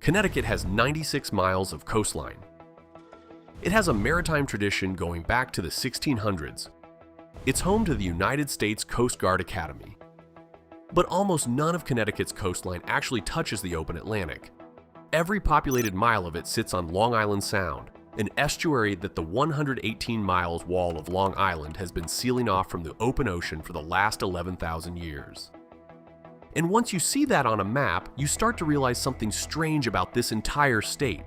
Connecticut has 96 miles of coastline. It has a maritime tradition going back to the 1600s. It's home to the United States Coast Guard Academy. But almost none of Connecticut's coastline actually touches the open Atlantic. Every populated mile of it sits on Long Island Sound, an estuary that the 118 miles wall of Long Island has been sealing off from the open ocean for the last 11,000 years. And once you see that on a map, you start to realize something strange about this entire state.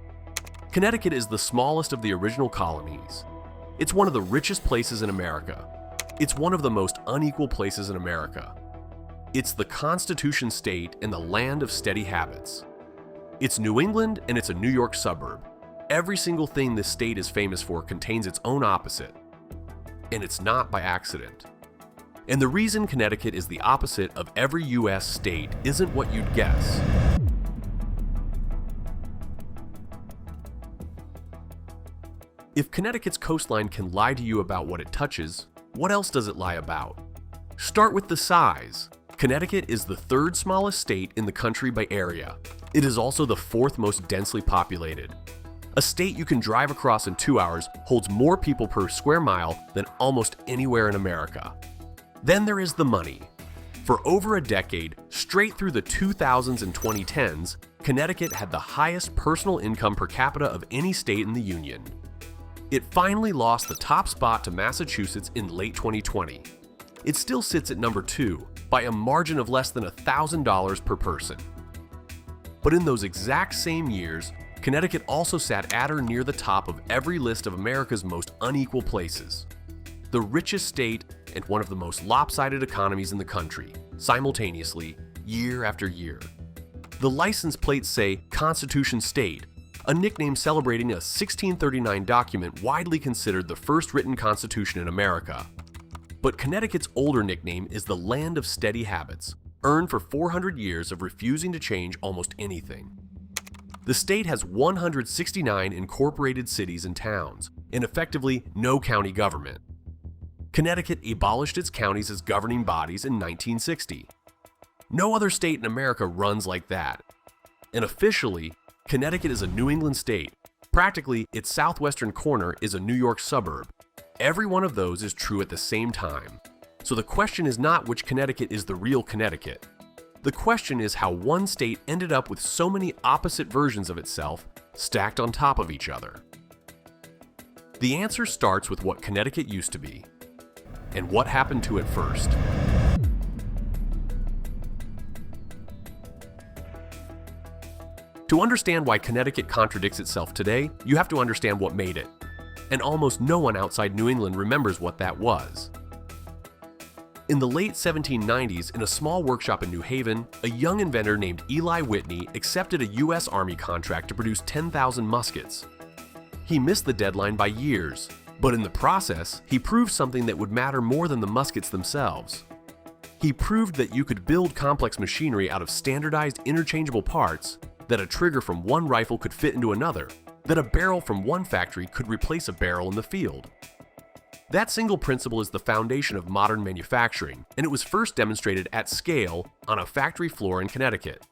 Connecticut is the smallest of the original colonies. It's one of the richest places in America. It's one of the most unequal places in America. It's the Constitution state and the land of steady habits. It's New England and it's a New York suburb. Every single thing this state is famous for contains its own opposite. And it's not by accident. And the reason Connecticut is the opposite of every US state isn't what you'd guess. If Connecticut's coastline can lie to you about what it touches, what else does it lie about? Start with the size. Connecticut is the third smallest state in the country by area. It is also the fourth most densely populated. A state you can drive across in 2 hours holds more people per square mile than almost anywhere in America. Then there is the money. For over a decade, straight through the 2000s and 2010s, Connecticut had the highest personal income per capita of any state in the Union. It finally lost the top spot to Massachusetts in late 2020. It still sits at number 2 by a margin of less than $1,000 per person. But in those exact same years, Connecticut also sat at or near the top of every list of America's most unequal places. The richest state and one of the most lopsided economies in the country, simultaneously, year after year. The license plates say Constitution State, a nickname celebrating a 1639 document widely considered the first written constitution in America. But Connecticut's older nickname is the Land of Steady Habits, earned for 400 years of refusing to change almost anything. The state has 169 incorporated cities and towns, and effectively no county government. Connecticut abolished its counties as governing bodies in 1960. No other state in America runs like that. And officially, Connecticut is a New England state. Practically, its southwestern corner is a New York suburb. Every one of those is true at the same time. So the question is not which Connecticut is the real Connecticut. The question is how one state ended up with so many opposite versions of itself stacked on top of each other. The answer starts with what Connecticut used to be, and what happened to it first. To understand why Connecticut contradicts itself today, you have to understand what made it. And almost no one outside New England remembers what that was. In the late 1790s, in a small workshop in New Haven, a young inventor named Eli Whitney accepted a US Army contract to produce 10,000 muskets. He missed the deadline by years, but in the process, he proved something that would matter more than the muskets themselves. He proved that you could build complex machinery out of standardized interchangeable parts, that a trigger from one rifle could fit into another, that a barrel from one factory could replace a barrel in the field. That single principle is the foundation of modern manufacturing, and it was first demonstrated at scale on a factory floor in Connecticut.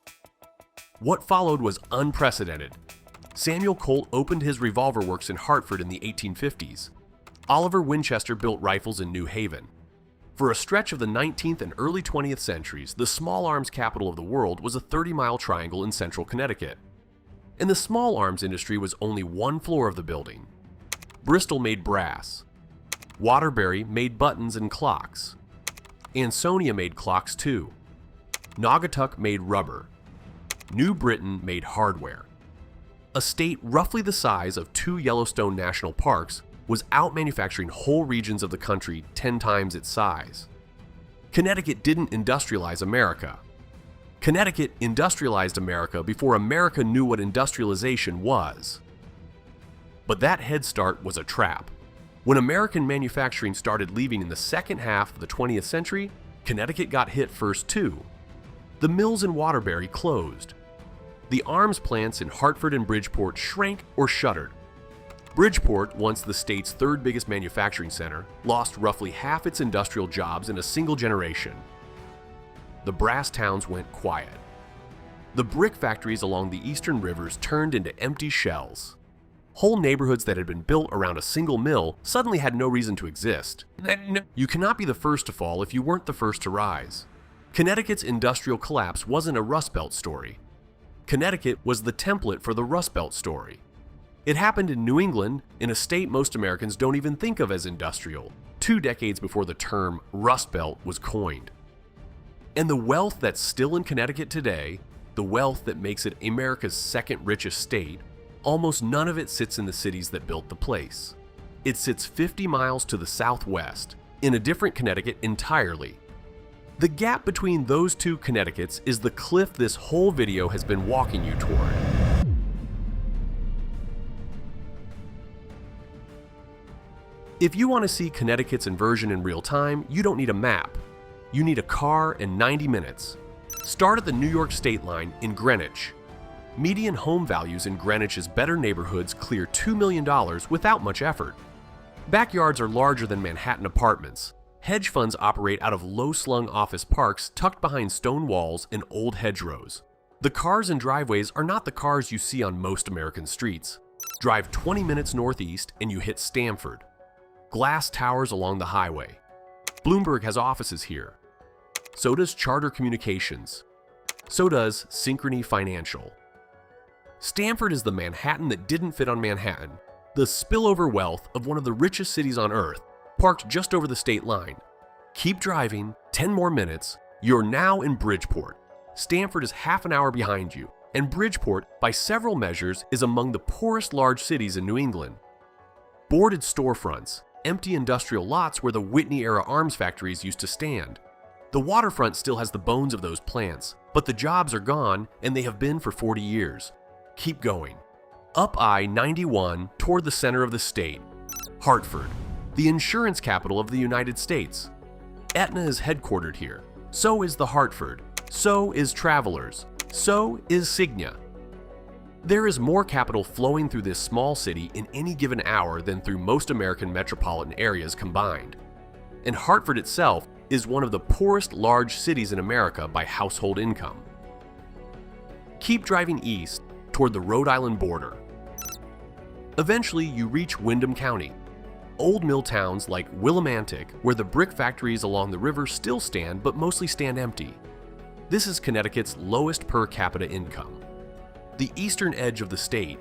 What followed was unprecedented. Samuel Colt opened his revolver works in Hartford in the 1850s. Oliver Winchester built rifles in New Haven. For a stretch of the 19th and early 20th centuries, the small arms capital of the world was a 30-mile triangle in central Connecticut. And the small arms industry was only one floor of the building. Bristol made brass. Waterbury made buttons and clocks. Ansonia made clocks too. Naugatuck made rubber. New Britain made hardware. A state roughly the size of 2 Yellowstone national parks was out-manufacturing whole regions of the country 10 times its size. Connecticut didn't industrialize America. Connecticut industrialized America before America knew what industrialization was. But that head start was a trap. When American manufacturing started leaving in the second half of the 20th century, Connecticut got hit first too. The mills in Waterbury closed. The arms plants in Hartford and Bridgeport shrank or shuttered. Bridgeport, once the state's third biggest manufacturing center, lost roughly half its industrial jobs in a single generation. The brass towns went quiet. The brick factories along the eastern rivers turned into empty shells. Whole neighborhoods that had been built around a single mill suddenly had no reason to exist. You cannot be the first to fall if you weren't the first to rise. Connecticut's industrial collapse wasn't a Rust Belt story. Connecticut was the template for the Rust Belt story. It happened in New England, in a state most Americans don't even think of as industrial, 2 decades before the term Rust Belt was coined. And the wealth that's still in Connecticut today, the wealth that makes it America's second richest state, almost none of it sits in the cities that built the place. It sits 50 miles to the southwest, in a different Connecticut entirely. The gap between those two Connecticuts is the cliff this whole video has been walking you toward. If you want to see Connecticut's inversion in real time, you don't need a map. You need a car and 90 minutes. Start at the New York state line in Greenwich. Median home values in Greenwich's better neighborhoods clear $2 million without much effort. Backyards are larger than Manhattan apartments. Hedge funds operate out of low-slung office parks tucked behind stone walls and old hedgerows. The cars and driveways are not the cars you see on most American streets. Drive 20 minutes northeast and you hit Stamford. Glass towers along the highway. Bloomberg has offices here. So does Charter Communications. So does Synchrony Financial. Stamford is the Manhattan that didn't fit on Manhattan, the spillover wealth of one of the richest cities on earth, parked just over the state line. Keep driving, 10 more minutes, you're now in Bridgeport. Stamford is half an hour behind you, and Bridgeport, by several measures, is among the poorest large cities in New England. Boarded storefronts, empty industrial lots where the Whitney-era arms factories used to stand. The waterfront still has the bones of those plants, but the jobs are gone, and they have been for 40 years. Keep going. Up I-91 toward the center of the state. Hartford, the insurance capital of the United States. Aetna is headquartered here. So is the Hartford. So is Travelers. So is Cigna. There is more capital flowing through this small city in any given hour than through most American metropolitan areas combined. And Hartford itself is one of the poorest large cities in America by household income. Keep driving east toward the Rhode Island border. Eventually, you reach Windham County. Old mill towns like Willimantic, where the brick factories along the river still stand but mostly stand empty. This is Connecticut's lowest per capita income. The eastern edge of the state.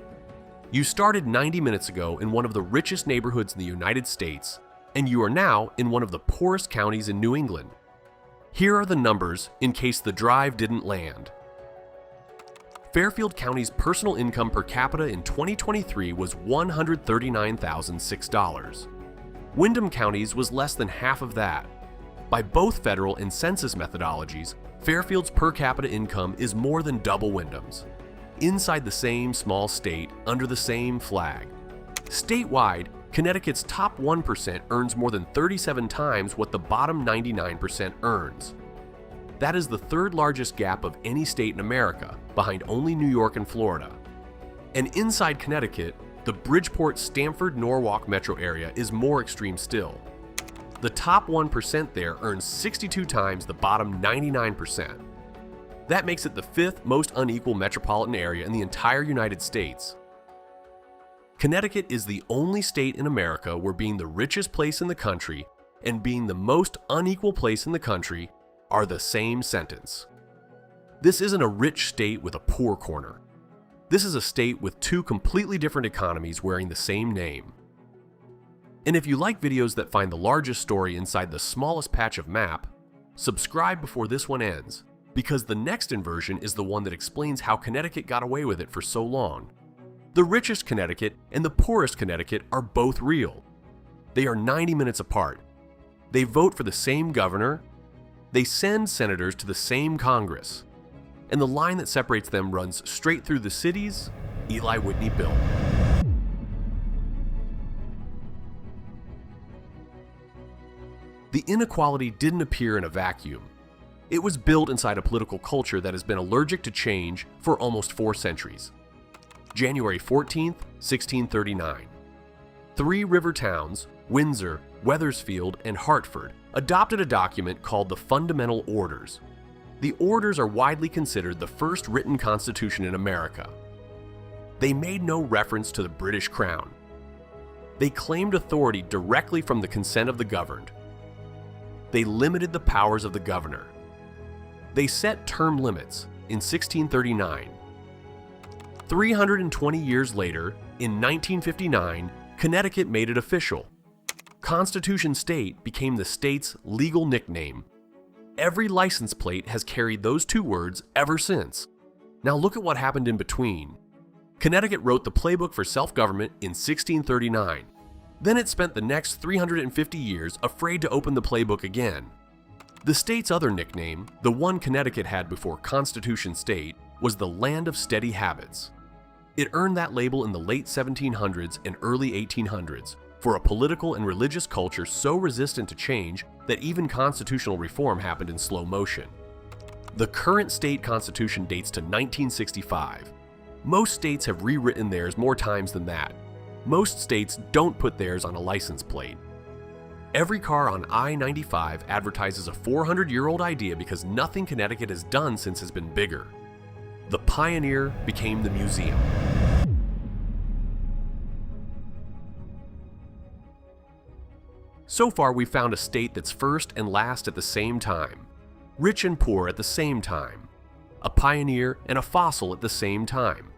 You started 90 minutes ago in one of the richest neighborhoods in the United States, and you are now in one of the poorest counties in New England. Here are the numbers in case the drive didn't land. Fairfield County's personal income per capita in 2023 was $139,006. Windham County's was less than half of that. By both federal and census methodologies, Fairfield's per capita income is more than double Windham's. Inside the same small state, under the same flag. Statewide, Connecticut's top 1% earns more than 37 times what the bottom 99% earns. That is the third largest gap of any state in America, behind only New York and Florida. And inside Connecticut, the Bridgeport, Stamford, Norwalk metro area is more extreme still. The top 1% there earns 62 times the bottom 99%. That makes it the fifth most unequal metropolitan area in the entire United States. Connecticut is the only state in America where being the richest place in the country and being the most unequal place in the country are the same sentence. This isn't a rich state with a poor corner. This is a state with two completely different economies wearing the same name. And if you like videos that find the largest story inside the smallest patch of map, subscribe before this one ends, because the next inversion is the one that explains how Connecticut got away with it for so long. The richest Connecticut and the poorest Connecticut are both real. They are 90 minutes apart. They vote for the same governor. They send senators to the same Congress. And the line that separates them runs straight through the cities Eli Whitney built. The inequality didn't appear in a vacuum. It was built inside a political culture that has been allergic to change for almost 4 centuries. January 14th, 1639. 3 river towns, Windsor, Wethersfield, and Hartford, adopted a document called the Fundamental Orders. The orders are widely considered the first written constitution in America. They made no reference to the British Crown. They claimed authority directly from the consent of the governed. They limited the powers of the governor. They set term limits in 1639. 320 years later, in 1959, Connecticut made it official. Constitution State became the state's legal nickname. Every license plate has carried those two words ever since. Now look at what happened in between. Connecticut wrote the playbook for self-government in 1639. Then it spent the next 350 years afraid to open the playbook again. The state's other nickname, the one Connecticut had before Constitution State, was the Land of Steady Habits. It earned that label in the late 1700s and early 1800s for a political and religious culture so resistant to change that even constitutional reform happened in slow motion. The current state constitution dates to 1965. Most states have rewritten theirs more times than that. Most states don't put theirs on a license plate. Every car on I-95 advertises a 400-year-old idea because nothing Connecticut has done since has been bigger. The pioneer became the museum. So far, we've found a state that's first and last at the same time, rich and poor at the same time, a pioneer and a fossil at the same time.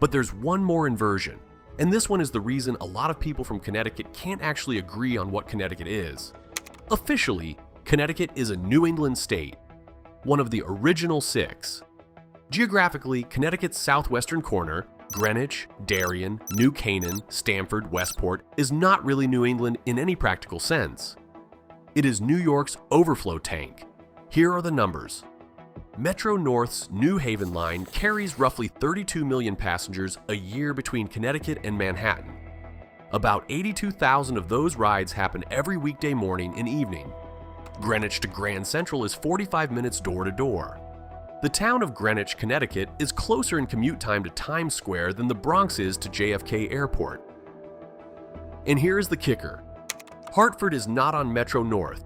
But there's one more inversion, and this one is the reason a lot of people from Connecticut can't actually agree on what Connecticut is. Officially, Connecticut is a New England state, one of the original 6. Geographically, Connecticut's southwestern corner, Greenwich, Darien, New Canaan, Stamford, Westport, is not really New England in any practical sense. It is New York's overflow tank. Here are the numbers. Metro North's New Haven line carries roughly 32 million passengers a year between Connecticut and Manhattan. About 82,000 of those rides happen every weekday morning and evening. Greenwich to Grand Central is 45 minutes door to door. The town of Greenwich, Connecticut is closer in commute time to Times Square than the Bronx is to JFK Airport. And here's the kicker. Hartford is not on Metro North.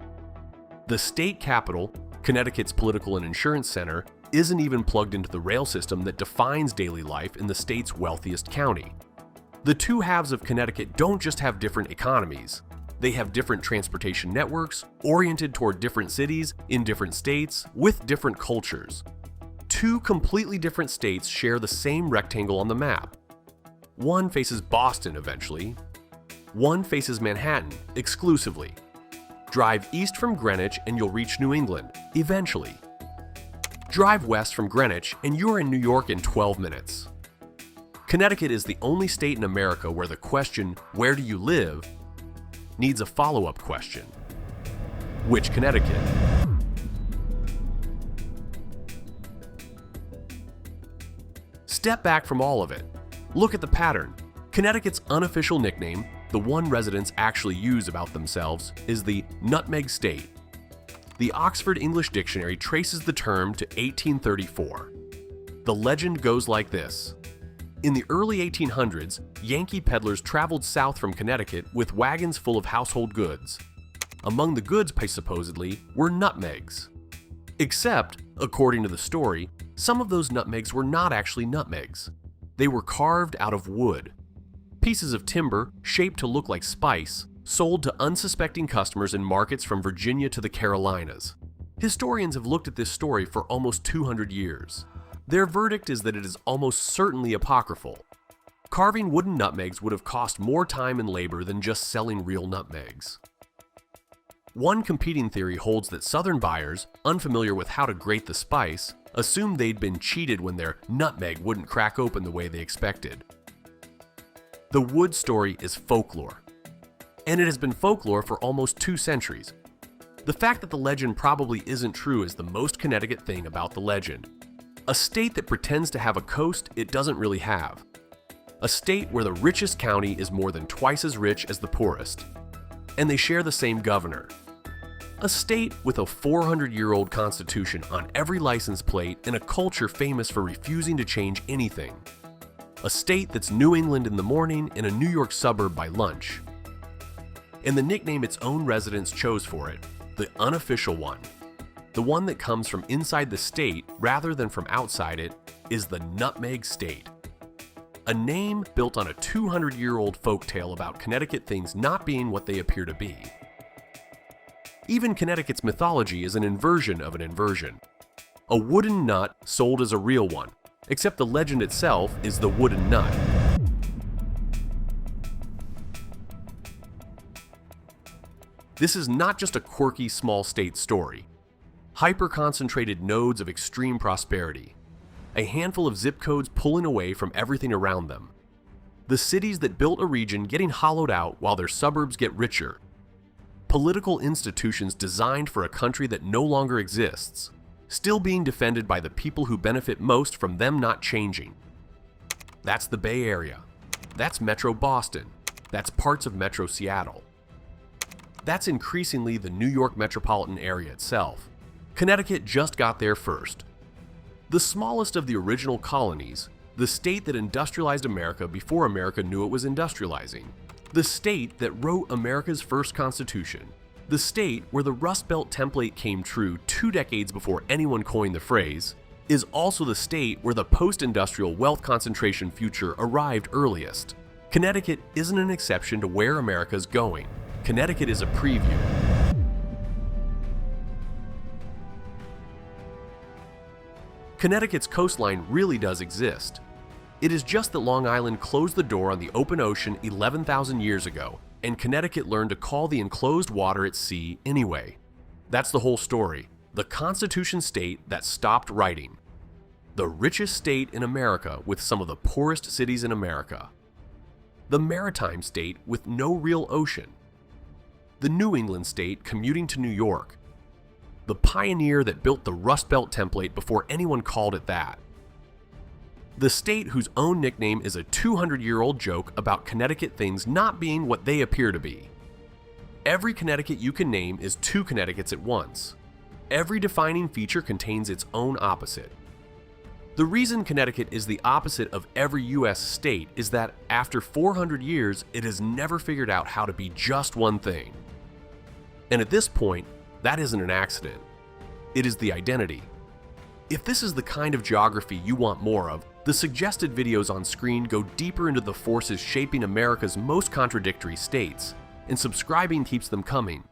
The state capital, Connecticut's political and insurance center, isn't even plugged into the rail system that defines daily life in the state's wealthiest county. The two halves of Connecticut don't just have different economies. They have different transportation networks, oriented toward different cities, in different states, with different cultures. Two completely different states share the same rectangle on the map. One faces Boston eventually. One faces Manhattan exclusively. Drive east from Greenwich and you'll reach New England, eventually. Drive west from Greenwich and you're in New York in 12 minutes. Connecticut is the only state in America where the question, "Where do you live?" needs a follow-up question. Which Connecticut? Step back from all of it. Look at the pattern. Connecticut's unofficial nickname, the one residents actually use about themselves, is the Nutmeg State. The Oxford English Dictionary traces the term to 1834. The legend goes like this. In the early 1800s, Yankee peddlers traveled south from Connecticut with wagons full of household goods. Among the goods, supposedly, were nutmegs. Except, according to the story, some of those nutmegs were not actually nutmegs. They were carved out of wood. Pieces of timber, shaped to look like spice, sold to unsuspecting customers in markets from Virginia to the Carolinas. Historians have looked at this story for almost 200 years. Their verdict is that it is almost certainly apocryphal. Carving wooden nutmegs would have cost more time and labor than just selling real nutmegs. One competing theory holds that Southern buyers, unfamiliar with how to grate the spice, assumed they'd been cheated when their nutmeg wouldn't crack open the way they expected. The wood story is folklore, and it has been folklore for almost 2 centuries. The fact that the legend probably isn't true is the most Connecticut thing about the legend. A state that pretends to have a coast it doesn't really have. A state where the richest county is more than twice as rich as the poorest. And they share the same governor. A state with a 400-year-old constitution on every license plate and a culture famous for refusing to change anything. A state that's New England in the morning and a New York suburb by lunch. And the nickname its own residents chose for it, the unofficial one, the one that comes from inside the state rather than from outside it, is the Nutmeg State. A name built on a 200-year-old folktale about Connecticut things not being what they appear to be. Even Connecticut's mythology is an inversion of an inversion. A wooden nut sold as a real one, except the legend itself is the wooden nut. This is not just a quirky small state story. Hyper-concentrated nodes of extreme prosperity. A handful of zip codes pulling away from everything around them. The cities that built a region getting hollowed out while their suburbs get richer. Political institutions designed for a country that no longer exists, still being defended by the people who benefit most from them not changing. That's the Bay Area. That's Metro Boston. That's parts of Metro Seattle. That's increasingly the New York metropolitan area itself. Connecticut just got there first. The smallest of the original colonies, the state that industrialized America before America knew it was industrializing. The state that wrote America's first constitution. The state where the Rust Belt template came true 2 decades before anyone coined the phrase, is also the state where the post-industrial wealth concentration future arrived earliest. Connecticut isn't an exception to where America's going. Connecticut is a preview. Connecticut's coastline really does exist. It is just that Long Island closed the door on the open ocean 11,000 years ago, and Connecticut learned to call the enclosed water its sea anyway. That's the whole story. The Constitution state that stopped writing. The richest state in America with some of the poorest cities in America. The maritime state with no real ocean. The New England state commuting to New York. The pioneer that built the Rust Belt template before anyone called it that. The state whose own nickname is a 200-year-old joke about Connecticut things not being what they appear to be. Every Connecticut you can name is 2 Connecticuts at once. Every defining feature contains its own opposite. The reason Connecticut is the opposite of every U.S. state is that after 400 years, it has never figured out how to be just one thing. And at this point, that isn't an accident. It is the identity. If this is the kind of geography you want more of, the suggested videos on screen go deeper into the forces shaping America's most contradictory states, and subscribing keeps them coming.